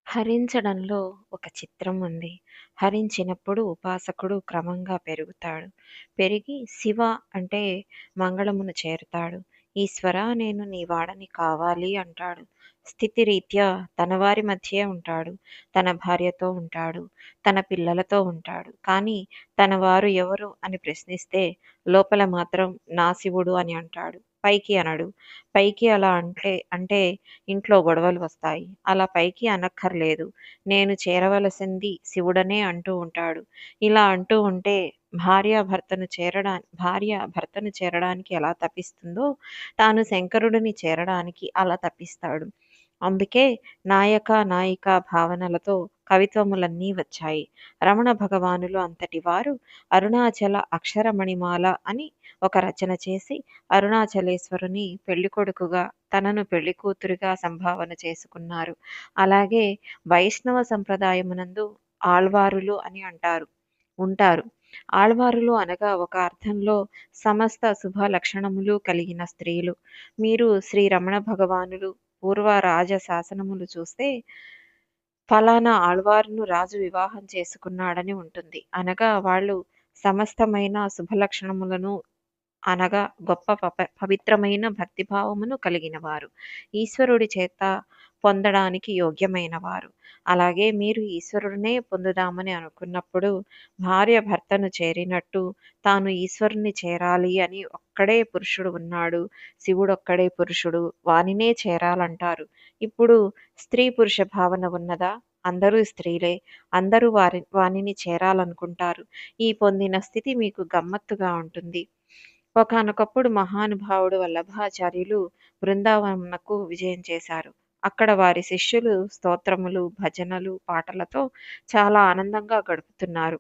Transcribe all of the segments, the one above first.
హరించడంలో ఒక చిత్రం ఉంది. హరించినప్పుడు ఉపాసకుడు క్రమంగా పెరుగుతాడు. పెరిగి శివ అంటే మంగళమును చేరుతాడు. ఈశ్వరా నేను నీ వాడని కావాలి అంటాడు. స్థితిరీత్యా తన వారి మధ్యే ఉంటాడు. తన భార్యతో ఉంటాడు. తన పిల్లలతో ఉంటాడు. కానీ తన వారు ఎవరు అని ప్రశ్నిస్తే లోపల మాత్రం నా శివుడు అని అంటాడు. పైకి అనడు. పైకి అలా అంటే ఇంట్లో గొడవలు వస్తాయి. అలా పైకి అనక్కర్లేదు. నేను చేరవలసింది శివుడనే అంటూ ఉంటాడు. ఇలా అంటూ ఉంటే భార్య భర్తను చేరడానికి ఎలా తపిస్తుందో తాను శంకరుడిని చేరడానికి అలా తపిస్తాడు. అందుకే నాయక, నాయిక భావనలతో కవిత్వములన్నీ వచ్చాయి. రమణ భగవానులు అంతటి వారు అరుణాచల అక్షరమణిమాల అని ఒక రచన చేసి అరుణాచలేశ్వరుని పెళ్ళికొడుకుగా తనను పెళ్ళికూతురుగా సంభావన చేసుకున్నారు. అలాగే వైష్ణవ సంప్రదాయమునందు ఆళ్వారులు అని ఉంటారు. ఆళ్వారులు అనగా ఒక అర్థంలో సమస్త శుభ లక్షణములు కలిగిన స్త్రీలు. మీరు శ్రీ రమణ భగవానులు పూర్వ రాజ శాసనములు చూస్తే ఫలానా ఆళ్వారును రాజు వివాహం చేసుకున్నాడని ఉంటుంది. అనగా వాళ్ళు సమస్తమైన శుభలక్షణములను అనగా గొప్ప పవిత్రమైన భక్తిభావమును కలిగినవారు. ఈశ్వరుడి చేత పొందడానికి యోగ్యమైనవారు. అలాగే మీరు ఈశ్వరుడినే పొందుదామని అనుకున్నప్పుడు భార్య భర్తను చేరినట్టు తాను ఈశ్వరుని చేరాలి అని ఒక్కడే పురుషుడు ఉన్నాడు. శివుడొక్కడే పురుషుడు. వానినే చేరాలంటారు. ఇప్పుడు స్త్రీ పురుష భావన ఉన్నదా? అందరూ స్త్రీలే. అందరూ వానిని చేరాలనుకుంటారు. ఈ పొందిన స్థితి మీకు గమ్మత్తుగా ఉంటుంది. ఒకానొకప్పుడు మహానుభావుడు వల్లభాచార్యులు బృందావనమునకు విజయం చేశారు. అక్కడ వారి శిష్యులు స్తోత్రములు, భజనలు, పాటలతో చాలా ఆనందంగా గడుపుతున్నారు.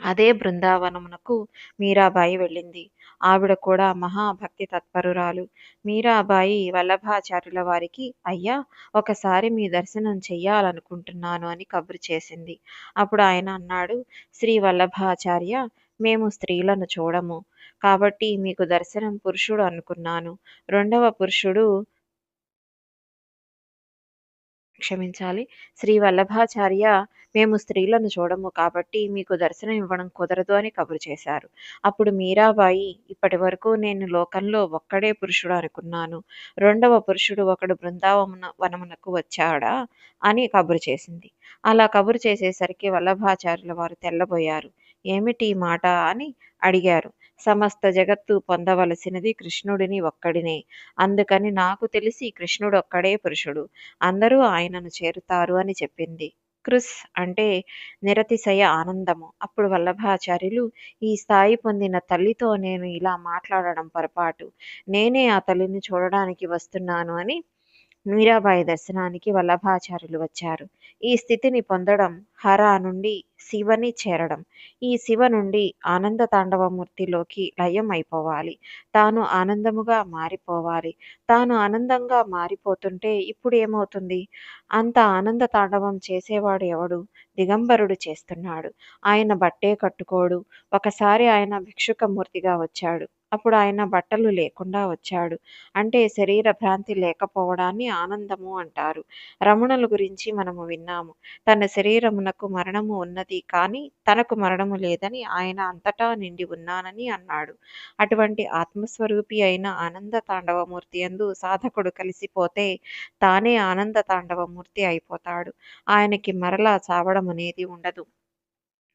అదే బృందావనమునకు మీరాబాయి వెళ్ళింది. ఆవిడ కూడా మహాభక్తి తత్పరురాలు. మీరాబాయి వల్లభాచార్యుల వారికి అయ్యా ఒకసారి మీ దర్శనం చెయ్యాలనుకుంటున్నాను అని కబురు చేసింది. అప్పుడు ఆయన అన్నాడు, శ్రీ వల్లభాచార్య మేము స్త్రీలను చూడము. కాబట్టి మీకు దర్శనం పురుషుడు అనుకున్నాను. రెండవ పురుషుడు క్షమించాలి. శ్రీ వల్లభాచార్య మేము స్త్రీలను చూడము కాబట్టి మీకు దర్శనం ఇవ్వడం కుదరదు అని కబురు చేశారు. అప్పుడు మీరాబాయి ఇప్పటి వరకు నేను లోకంలో ఒక్కడే పురుషుడు అనుకున్నాను. రెండవ పురుషుడు ఒకడు వనమునకు వచ్చాడా అని కబురు చేసింది. అలా కబురు చేసేసరికి వల్లభాచార్యుల వారు తెల్లబోయారు. ఏమిటి ఈ మాట అని అడిగారు. సమస్త జగత్తు పొందవలసినది కృష్ణుడిని ఒక్కడినే. అందుకని నాకు తెలిసి కృష్ణుడొక్కడే పురుషుడు. అందరూ ఆయనను చేరుతారు అని చెప్పింది. కృస్ అంటే నిరతిశయ ఆనందము. అప్పుడు వల్లభాచార్యులు ఈ స్థాయి పొందిన తల్లితో నేను ఇలా మాట్లాడడం పొరపాటు. నేనే ఆ తల్లిని చూడడానికి వస్తున్నాను అని మీరాబాయి దర్శనానికి వల్లభాచార్యులు వచ్చారు. ఈ స్థితిని పొందడం హర నుండి శివని చేరడం. ఈ శివ నుండి ఆనంద తాండవమూర్తిలోకి లయం అయిపోవాలి. తాను ఆనందముగా మారిపోవాలి. తాను ఆనందంగా మారిపోతుంటే ఇప్పుడు ఏమవుతుంది? అంత ఆనంద తాండవం చేసేవాడు ఎవడు? దిగంబరుడు చేస్తున్నాడు. ఆయన బట్టే కట్టుకోడు. ఒకసారి ఆయన భిక్షుకమూర్తిగా వచ్చాడు. అప్పుడు ఆయన బట్టలు లేకుండా వచ్చాడు. అంటే శరీర భ్రాంతి లేకపోవడాన్ని ఆనందము అంటారు. రమణుల గురించి మనము విన్నాము. తన శరీరమునకు మరణము ఉన్నది కానీ తనకు మరణము లేదని ఆయన అంతటా నిండి ఉన్నానని అన్నాడు. అటువంటి ఆత్మస్వరూపి అయిన ఆనంద తాండవమూర్తి యందు సాధకుడు కలిసిపోతే తానే ఆనంద తాండవమూర్తి అయిపోతాడు. ఆయనకి మరలా చావడం అనేది ఉండదు.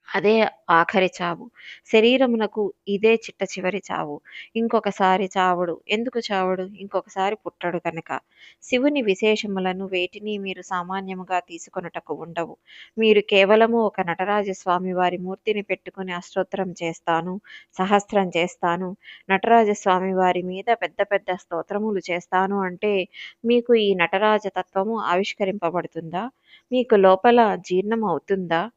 అదే ఆఖరి చావు. శరీరమునకు ఇదే చిట్ట చివరి చావు. ఇంకొకసారి చావడు. ఎందుకు చావడు? ఇంకొకసారి పుట్టడు కనుక. శివుని విశేషములను వేటిని మీరు సామాన్యముగా తీసుకొనుటకు ఉండవు. మీరు కేవలము ఒక నటరాజస్వామి వారి మూర్తిని పెట్టుకుని అష్టోత్తరం చేస్తాను, సహస్రం చేస్తాను, నటరాజస్వామి వారి మీద పెద్ద పెద్ద స్తోత్రములు చేస్తాను అంటే మీకు ఈ నటరాజ తత్వము ఆవిష్కరింపబడుతుందా? మీకు లోపల జీర్ణం అవుతుందా?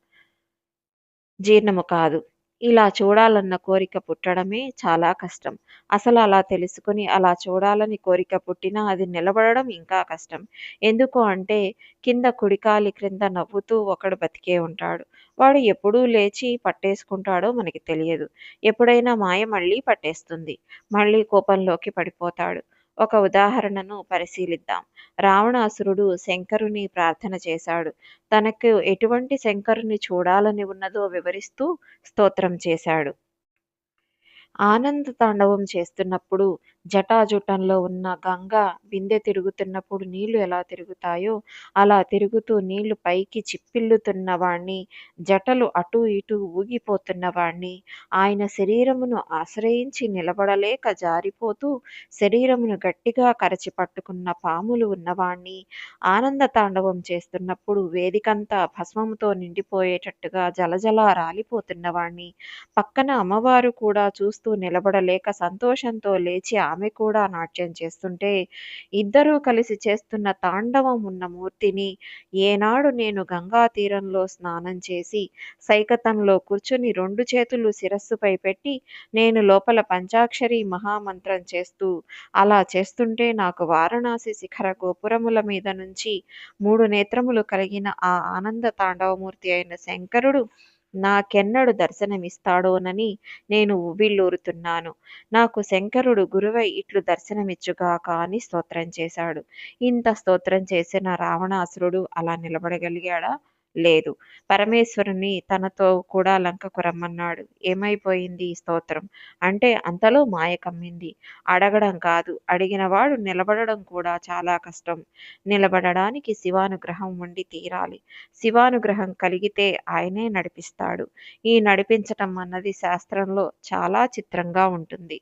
జీర్ణము కాదు. ఇలా చూడాలన్న కోరిక పుట్టడమే చాలా కష్టం. అసలు అలా తెలుసుకుని అలా చూడాలని కోరిక పుట్టినా అది నిలబడడం ఇంకా కష్టం. ఎందుకు అంటే కింద కుడికాలి క్రింద నవ్వుతూ ఒకడు బతికే ఉంటాడు. వాడు ఎప్పుడు లేచి పట్టేసుకుంటాడో మనకి తెలియదు. ఎప్పుడైనా మాయ మళ్ళీ పట్టేస్తుంది. మళ్ళీ కోపంలోకి పడిపోతాడు. ఒక ఉదాహరణను పరిశీలిద్దాం. రావణాసురుడు శంకరుని ప్రార్థన చేశాడు. తనకు ఎటువంటి శంకరుని చూడాలని ఉన్నదో వివరిస్తూ స్తోత్రం చేశాడు. ఆనంద తాండవం చేస్తున్నప్పుడు జటాజుటంలో ఉన్న గంగ బిందె తిరుగుతున్నప్పుడు నీళ్లు ఎలా తిరుగుతాయో, అలా తిరుగుతూ నీళ్లు పైకి చిప్పిల్లుతున్న వాణ్ణి, జటలు అటూ ఇటూ ఊగిపోతున్న వాణ్ణి, ఆయన శరీరమును ఆశ్రయించి నిలబడలేక జారిపోతూ శరీరమును గట్టిగా కరచి పట్టుకున్న పాములు ఉన్నవాణ్ణి, ఆనంద తాండవం చేస్తున్నప్పుడు వేదికంతా భస్మముతో నిండిపోయేటట్టుగా జలజలా రాలిపోతున్నవాణ్ణి, పక్కన అమ్మవారు కూడా చూస్తూ నిలబడలేక సంతోషంతో లేచి ఆమె కూడా నాట్యం చేస్తుంటే, ఇద్దరూ కలిసి చేస్తున్న తాండవం ఉన్న మూర్తిని, ఏనాడు నేను గంగా తీరంలో స్నానం చేసి, సైకతంలో కూర్చుని 2 చేతులు శిరస్సుపై పెట్టి, నేను లోపల పంచాక్షరి మహామంత్రం చేస్తూ, అలా చేస్తుంటే నాకు వారణాసి శిఖర గోపురముల మీద నుంచి 3 నేత్రములు కలిగిన ఆ ఆనంద తాండవమూర్తి అయిన శంకరుడు నాకెన్నడు దర్శనమిస్తాడోనని నేను ఉవ్విళ్ళూరుతున్నాను. నాకు శంకరుడు గురువై ఇట్లు దర్శనమిచ్చుగాక అని స్తోత్రం చేశాడు. ఇంత స్తోత్రం చేసిన రావణాసురుడు అలా నిలబడగలిగాడా? లేదు. పరమేశ్వరుని తనతో కూడా లంకకు రమ్మన్నాడు. ఏమైపోయింది ఈ స్తోత్రం? అంటే అంతలో మాయ కమ్మింది. అడగడం కాదు, అడిగినవాడు నిలబడడం కూడా చాలా కష్టం. నిలబడడానికి శివానుగ్రహం ఉండి తీరాలి. శివానుగ్రహం కలిగితే ఆయనే నడిపిస్తాడు. ఈ నడిపించటం అన్నది శాస్త్రంలో చాలా చిత్రంగా ఉంటుంది.